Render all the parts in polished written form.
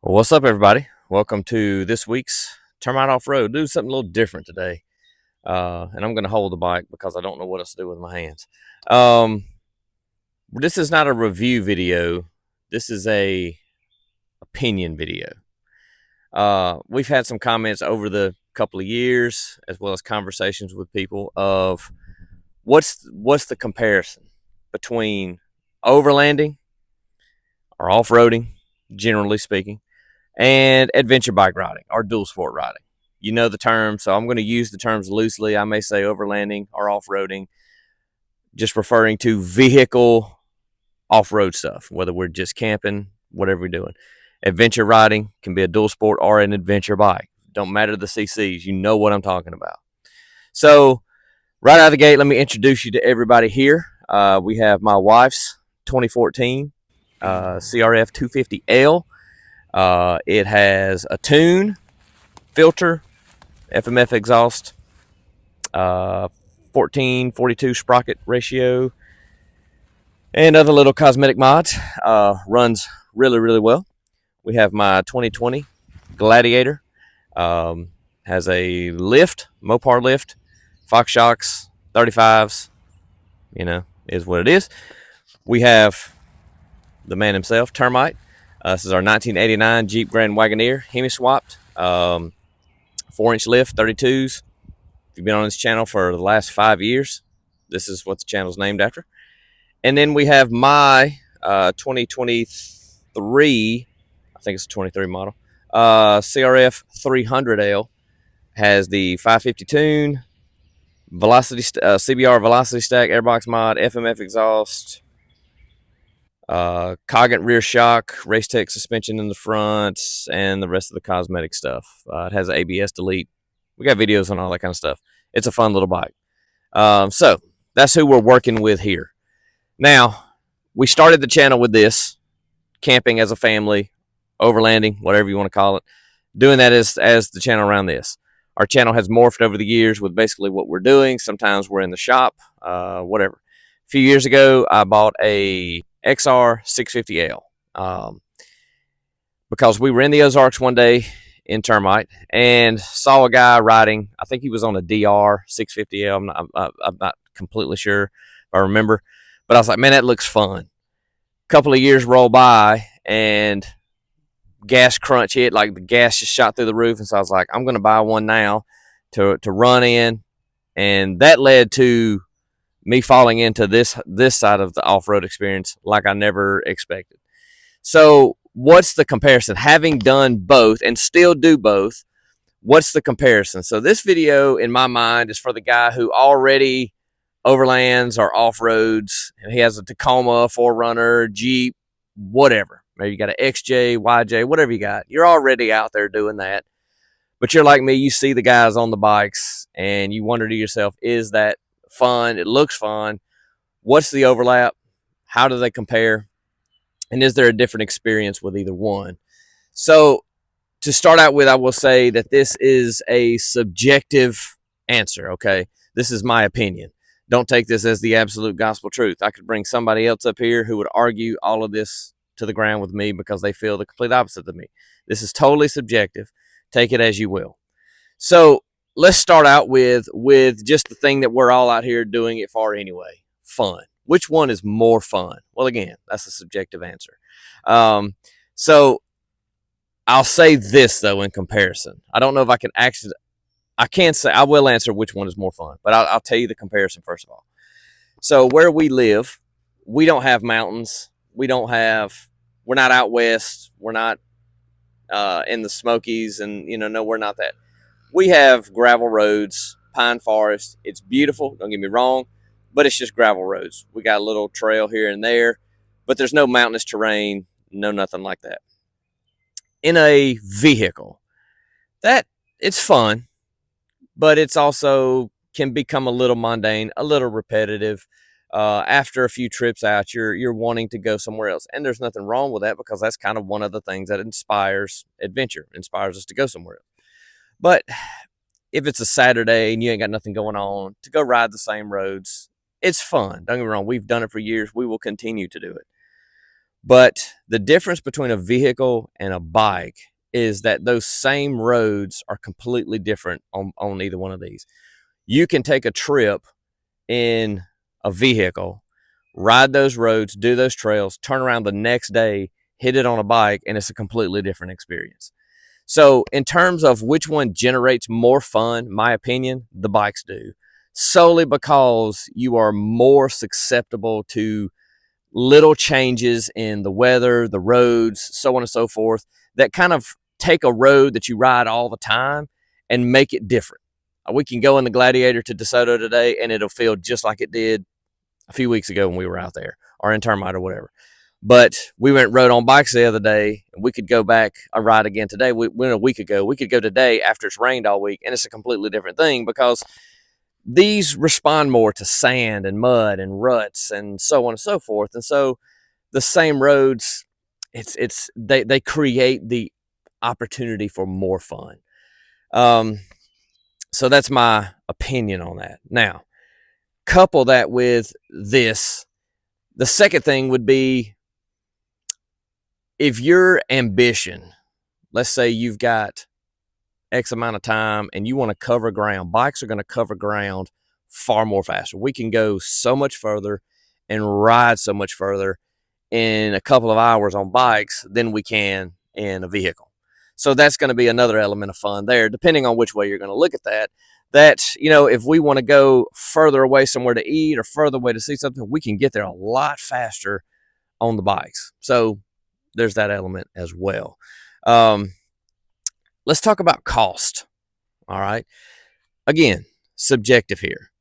Well, what's up, everybody? Welcome to this week's Termite Off-Road. Do something a little different today. And I'm going to hold the bike because I don't know what else to do with my hands. Um, this is not a review video. This is a opinion video. We've had some comments over the couple of years, as well as conversations with people of what's the comparison between overlanding or off-roading, generally speaking, and adventure bike riding or dual sport riding. You know the term, so I'm going to use the terms loosely. I may say overlanding or off-roading, just referring to vehicle off-road stuff, whether we're just camping, whatever we're doing. Adventure riding can be a dual sport or an adventure bike. Don't matter the CCs. You know what I'm talking about. So right out of the gate, let me introduce you to everybody here. We have my wife's 2014 CRF 250L. It has a tune, filter, FMF exhaust, 14-42 sprocket ratio, and other little cosmetic mods. Runs really, really well. We have my 2020 Gladiator. Has a lift, Mopar lift, Fox shocks, 35s. You know, is what it is. We have the man himself, Termite. This is our 1989 Jeep Grand Wagoneer, Hemi swapped. 4-inch lift, 32s. If you've been on this channel for the last 5 years, this is what the channel's named after. And then we have my 2023, I think it's a 23 model, CRF 300L. Has the 550 tune, velocity, CBR velocity stack, airbox mod, FMF exhaust, Coggant rear shock, Racetech suspension in the front, and the rest of the cosmetic stuff. It has ABS delete. We got videos on all that kind of stuff. It's a fun little bike. So that's who we're working with here. Now, we started the channel with this, camping as a family, overlanding, whatever you want to call it. Doing that as the channel around this. Our channel has morphed over the years with basically what we're doing. Sometimes we're in the shop, whatever. A few years ago, I bought a XR 650L because we were in the Ozarks one day in Termite and saw a guy riding. I think he was on a DR 650L. I'm not completely sure if I remember, but I was like, man, that looks fun. A couple of years roll by and gas crunch hit, like the gas just shot through the roof, and so I was like, I'm going to buy one now to run in, and that led to me falling into this side of the off-road experience like I never expected. So what's the comparison? Having done both and still do both, what's the comparison? So this video, in my mind, is for the guy who already overlands or off-roads, and he has a Tacoma, 4Runner, Jeep, whatever. Maybe you got an XJ, YJ, whatever you got. You're already out there doing that. But you're like me, you see the guys on the bikes, and you wonder to yourself, is that fun? It looks fun. What's the overlap? How do they compare? And is there a different experience with either one? So to start out with, I will say that this is a subjective answer, okay? This is my opinion. Don't take this as the absolute gospel truth. I could bring somebody else up here who would argue all of this to the ground with me because they feel the complete opposite of me. This is totally subjective. Take it as you will. So let's start out with just the thing that we're all out here doing it for anyway. Fun. Which one is more fun? Well, again, that's a subjective answer. So I'll say this, though, in comparison. I don't know if I can actually, I can't say, I will answer which one is more fun, but I'll tell you the comparison first of all. So where we live, we don't have mountains. We're not out west. We're not in the Smokies, and, no, we're not that. We have gravel roads, pine forest. It's beautiful, don't get me wrong, but it's just gravel roads. We got a little trail here and there, but there's no mountainous terrain, no nothing like that. In a vehicle, that it's fun, but it's also can become a little mundane, a little repetitive. After a few trips out, you're wanting to go somewhere else, and there's nothing wrong with that because that's kind of one of the things that inspires adventure, inspires us to go somewhere else. But if it's a Saturday and you ain't got nothing going on, to go ride the same roads, it's fun. Don't get me wrong, we've done it for years. We will continue to do it. But the difference between a vehicle and a bike is that those same roads are completely different on either one of these. You can take a trip in a vehicle, ride those roads, do those trails, turn around the next day, hit it on a bike, and it's a completely different experience. So, in terms of which one generates more fun, my opinion, the bikes do, solely because you are more susceptible to little changes in the weather, the roads, so on and so forth, that kind of take a road that you ride all the time and make it different. We can go in the Gladiator to DeSoto today and it'll feel just like it did a few weeks ago when we were out there, or in Termite or whatever. But we went and rode on bikes the other day, and we could go back and ride again today. We went a week ago. We could go today after it's rained all week, and it's a completely different thing because these respond more to sand and mud and ruts and so on and so forth. And so the same roads, they create the opportunity for more fun. So that's my opinion on that. Now, couple that with this. The second thing would be, if your ambition, let's say you've got X amount of time and you want to cover ground, bikes are going to cover ground far more faster. We can go so much further and ride so much further in a couple of hours on bikes than we can in a vehicle. So that's going to be another element of fun there, depending on which way you're going to look at that. That, if we want to go further away somewhere to eat or further away to see something, we can get there a lot faster on the bikes. So there's that element as well. Let's talk about cost. All right. Again, subjective here.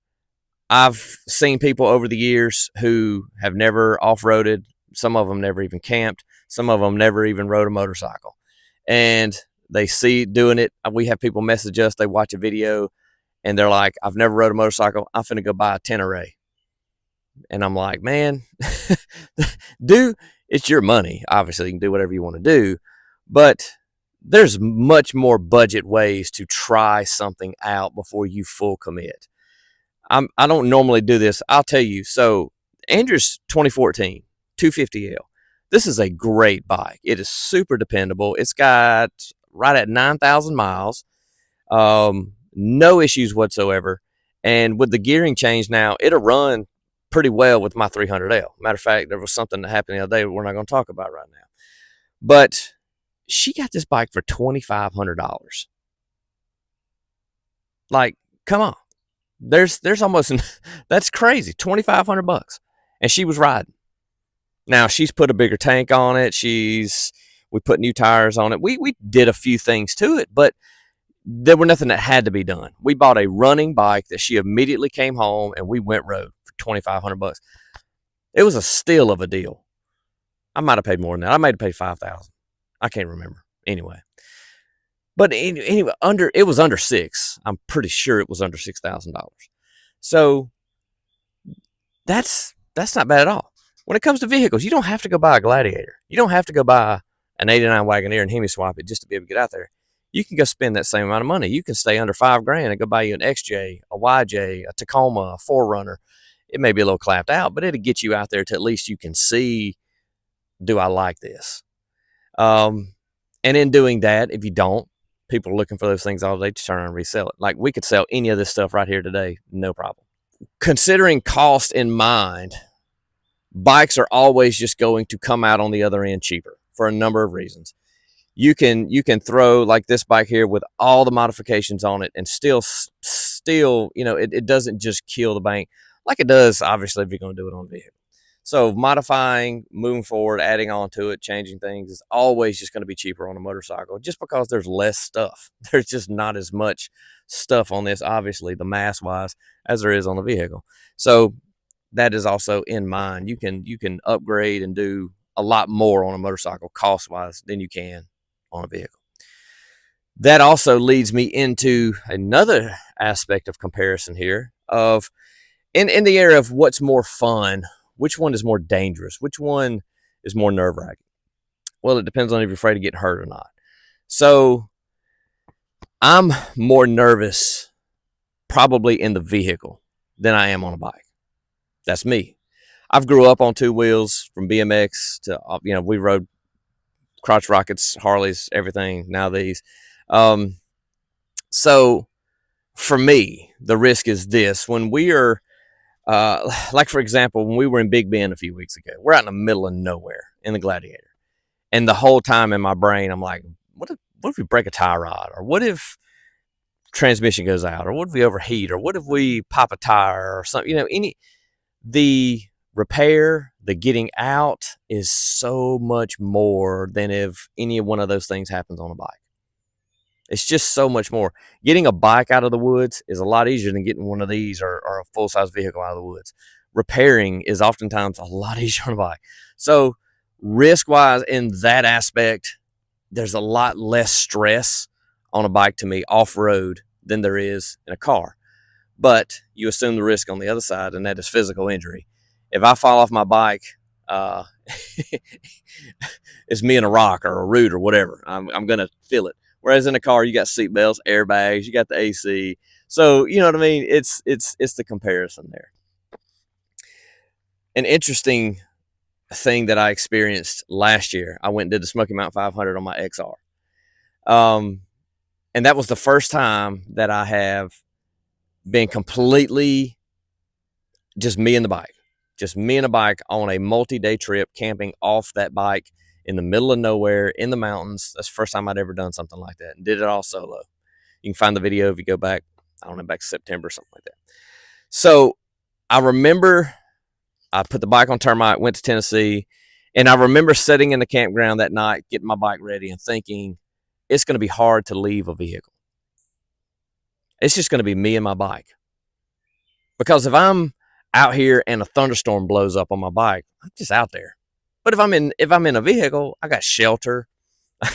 I've seen people over the years who have never off-roaded. Some of them never even camped. Some of them never even rode a motorcycle. And they see doing it. We have people message us. They watch a video and they're like, I've never rode a motorcycle. I'm finna go buy a Tenere. And I'm like, man, it's your money. Obviously, you can do whatever you want to do. But there's much more budget ways to try something out before you full commit. I don't normally do this. I'll tell you. So Andrew's 2014 250L. This is a great bike. It is super dependable. It's got right at 9,000 miles. No issues whatsoever. And with the gearing change now, it'll run pretty well with my 300L. Matter of fact, there was something that happened the other day we're not going to talk about right now. But she got this bike for $2,500. Like, come on. There's almost, that's crazy, $2,500, and she was riding. Now she's put a bigger tank on it. We put new tires on it. We did a few things to it, but there were nothing that had to be done. We bought a running bike that she immediately came home and we went rode for $2,500. It was a steal of a deal. I might have paid more than that. I might have paid $5,000. I can't remember. Anyway. But anyway, it was under six. I'm pretty sure it was under $6,000. So that's not bad at all. When it comes to vehicles, you don't have to go buy a Gladiator. You don't have to go buy an '89 Wagoneer and Hemi swap it just to be able to get out there. You can go spend that same amount of money. You can stay under $5,000 and go buy you an XJ, a YJ, a Tacoma, a 4Runner. It may be a little clapped out, but it'll get you out there to at least you can see, do I like this? And in doing that, if you don't, people are looking for those things all day to turn around and resell it. Like, we could sell any of this stuff right here today, no problem. Considering cost in mind, bikes are always just going to come out on the other end cheaper for a number of reasons. You can throw like this bike here with all the modifications on it and still, it doesn't just kill the bank like it does, obviously, if you're going to do it on a vehicle. So modifying, moving forward, adding on to it, changing things is always just going to be cheaper on a motorcycle just because there's less stuff. There's just not as much stuff on this, obviously, the mass wise, as there is on the vehicle. So that is also in mind. You can upgrade and do a lot more on a motorcycle cost wise than you can on a vehicle. That also leads me into another aspect of comparison here of in the area of what's more fun. Which one is more dangerous? Which one is more nerve-wracking? Well, it depends on if you're afraid of getting hurt or not. So I'm more nervous probably in the vehicle than I am on a bike. That's me. I've grew up on two wheels from BMX to, we rode crotch rockets, Harleys, everything. Now these. Um, so for me, the risk is this: when we are, like for example, when we were in Big Bend a few weeks ago, we're out in the middle of nowhere in the Gladiator, and the whole time in my brain, I'm like, what if we break a tie rod, or what if transmission goes out, or what if we overheat, or what if we pop a tire or something? The repair, the getting out is so much more than if any one of those things happens on a bike. It's just so much more. Getting a bike out of the woods is a lot easier than getting one of these or a full size vehicle out of the woods. Repairing is oftentimes a lot easier on a bike. So, risk wise, in that aspect, there's a lot less stress on a bike to me off road than there is in a car. But you assume the risk on the other side, and that is physical injury. If I fall off my bike, uh, it's me and a rock or a root or whatever. I'm going to feel it. Whereas in a car, you got seat belts, airbags, you got the AC. So you know what I mean. It's the comparison there. An interesting thing that I experienced last year, I went and did the Smoky Mountain 500 on my XR, and that was the first time that I have been completely just me and the bike. Just me and a bike on a multi-day trip, camping off that bike in the middle of nowhere in the mountains. That's the first time I'd ever done something like that, and did it all solo. You can find the video if you go back, I don't know, back September, something like that. So I remember I put the bike on termite, went to Tennessee, and I remember sitting in the campground that night, getting my bike ready and thinking, it's going to be hard to leave a vehicle. It's just going to be me and my bike. Because if I'm out here and a thunderstorm blows up on my bike, I'm just out there. But if I'm in a vehicle, I got shelter.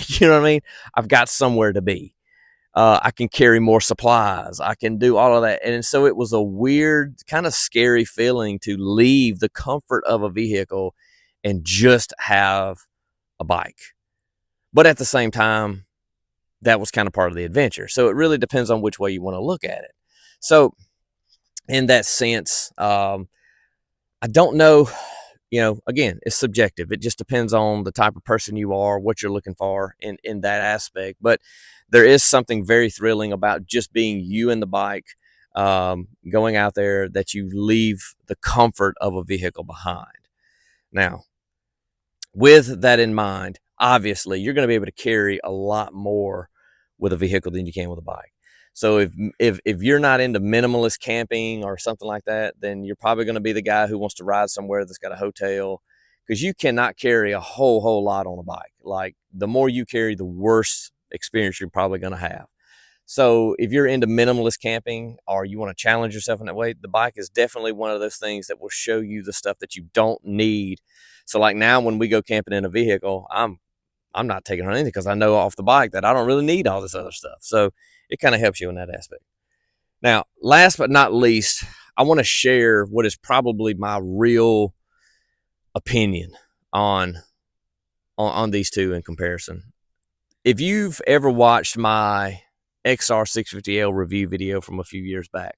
You know what I mean? I've got somewhere to be. I can carry more supplies. I can do all of that. And so it was a weird, kind of scary feeling to leave the comfort of a vehicle and just have a bike. But at the same time, that was kind of part of the adventure. So it really depends on which way you want to look at it. So in that sense, I don't know. Again, it's subjective. It just depends on the type of person you are, what you're looking for in that aspect. But there is something very thrilling about just being you and the bike, going out there, that you leave the comfort of a vehicle behind. Now, with that in mind, obviously, you're going to be able to carry a lot more with a vehicle than you can with a bike. So if you're not into minimalist camping or something like that, then you're probably going to be the guy who wants to ride somewhere that's got a hotel, because you cannot carry a whole lot on a bike. Like, the more you carry, the worse experience you're probably going to have. So if you're into minimalist camping or you want to challenge yourself in that way, the bike is definitely one of those things that will show you the stuff that you don't need. So like now when we go camping in a vehicle, I'm not taking on anything because I know off the bike that I don't really need all this other stuff. So it kind of helps you in that aspect. Now, last but not least, I want to share what is probably my real opinion on these two in comparison. If you've ever watched my XR 650L review video from a few years back,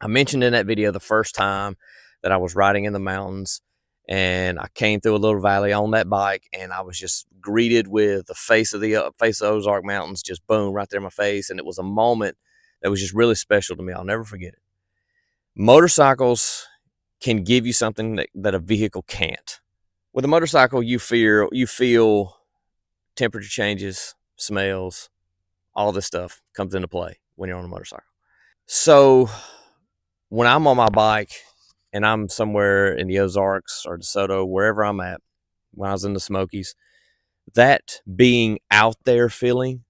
I mentioned in that video the first time that I was riding in the mountains, and I came through a little valley on that bike, and I was just greeted with the face of the Ozark Mountains, just boom, right there in my face. And it was a moment that was just really special to me. I'll never forget it. Motorcycles can give you something that a vehicle can't. With a motorcycle, you feel temperature changes, smells, all this stuff comes into play when you're on a motorcycle. So when I'm on my bike and I'm somewhere in the Ozarks or DeSoto, wherever I'm at, when I was in the Smokies, that being out there feeling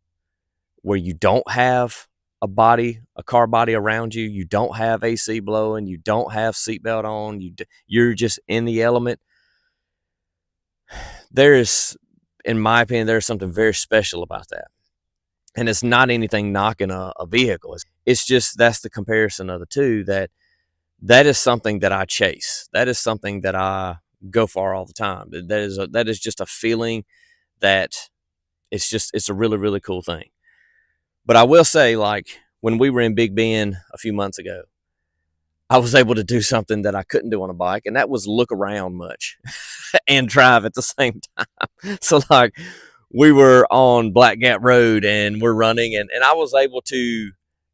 where you don't have a car body around you, you don't have AC blowing, you don't have seatbelt on, you're just in the element. There is, in my opinion, there's something very special about that. And it's not anything knocking a vehicle. It's just, that's the comparison of the two, that is something that I chase. That is something that I go for all the time. That is just a feeling that it's a really, really cool thing. But I will say, like, when we were in Big Bend a few months ago, I was able to do something that I couldn't do on a bike, and that was look around much and drive at the same time. So like we were on Black Gap Road and we're running, and I was able to,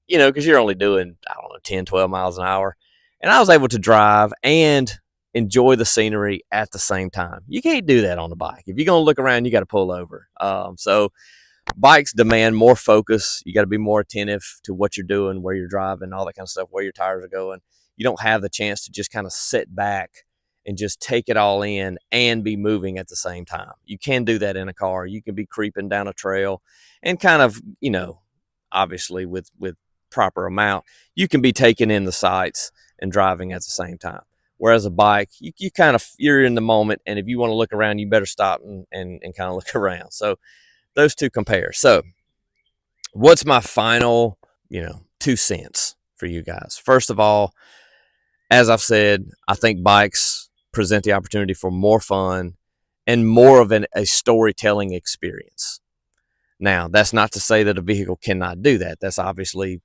because you're only doing, I don't know, 10, 12 miles an hour. And I was able to drive and enjoy the scenery at the same time. You can't do that on a bike. If you're going to look around, you got to pull over. So bikes demand more focus. You got to be more attentive to what you're doing, where you're driving, all that kind of stuff, where your tires are going. You don't have the chance to just kind of sit back and just take it all in and be moving at the same time. You can do that in a car. You can be creeping down a trail and kind of, obviously with proper amount, you can be taking in the sights and driving at the same time. Whereas a bike, you're in the moment, and if you want to look around, you better stop and kind of look around. So those two compare. So what's my final, 2 cents for you guys? First of all, as I've said, I think bikes present the opportunity for more fun and more of a storytelling experience. Now, that's not to say that a vehicle cannot do that. That's obviously,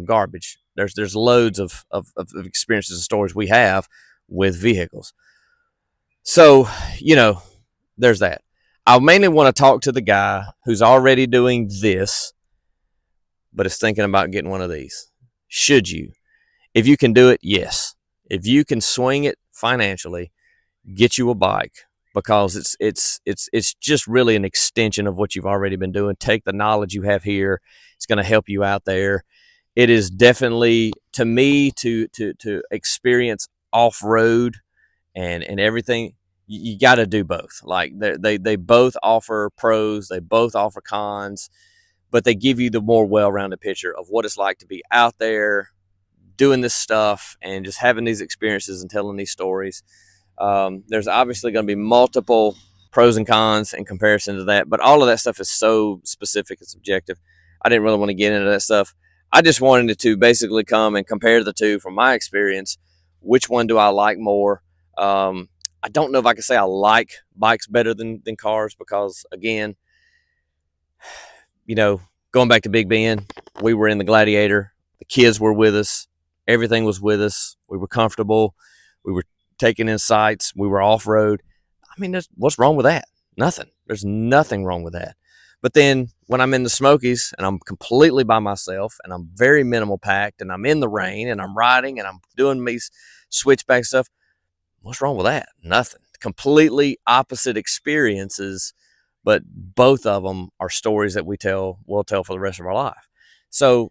garbage. There's loads of experiences and stories we have with vehicles. So, there's that. I mainly want to talk to the guy who's already doing this, but is thinking about getting one of these. Should you? If you can do it, yes. If you can swing it financially, get you a bike, because it's just really an extension of what you've already been doing. Take the knowledge you have here. It's going to help you out there. It is definitely, to me, to experience off-road and everything, you got to do both. Like they both offer pros, they both offer cons, but they give you the more well-rounded picture of what it's like to be out there doing this stuff and just having these experiences and telling these stories. There's obviously going to be multiple pros and cons in comparison to that, but all of that stuff is so specific and subjective. I didn't really want to get into that stuff. I just wanted to basically come and compare the two from my experience. Which one do I like more? I don't know if I can say I like bikes better than cars, because, again, going back to Big Ben, we were in the Gladiator. The kids were with us. Everything was with us. We were comfortable. We were taking in sights. We were off-road. I mean, what's wrong with that? Nothing. There's nothing wrong with that. But then when I'm in the Smokies and I'm completely by myself and I'm very minimal packed and I'm in the rain and I'm riding and I'm doing these switchback stuff, what's wrong with that? Nothing. Completely opposite experiences, but both of them are stories that we'll tell for the rest of our life. So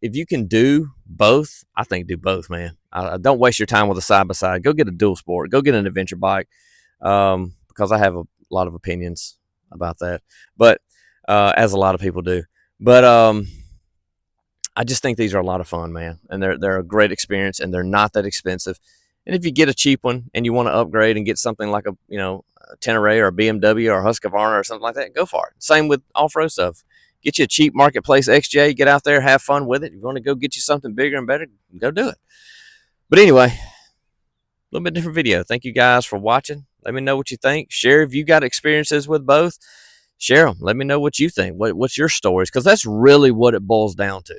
if you can do both, I think do both, man. Don't waste your time with a side-by-side. Go get a dual sport. Go get an adventure bike, because I have a lot of opinions about that, but as a lot of people do. But I just think these are a lot of fun, man, and they're a great experience, and they're not that expensive. And if you get a cheap one and you want to upgrade and get something like a Tenere or a BMW or a Husqvarna or something like that, go for it. Same with off-road stuff. Get you a cheap marketplace XJ, get out there, have fun with it. If you want to go get you something bigger and better, go do it. But anyway, a little bit different video. Thank you guys for watching. Let me know what you think. Share if you got experiences with both. Share them. Let me know what you think. What's your stories? Because that's really what it boils down to.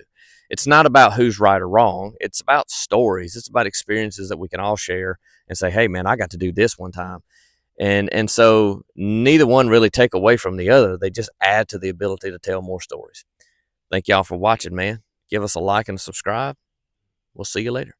It's not about who's right or wrong. It's about stories. It's about experiences that we can all share and say, hey, man, I got to do this one time. And so neither one really take away from the other. They just add to the ability to tell more stories. Thank y'all for watching, man. Give us a like and a subscribe. We'll see you later.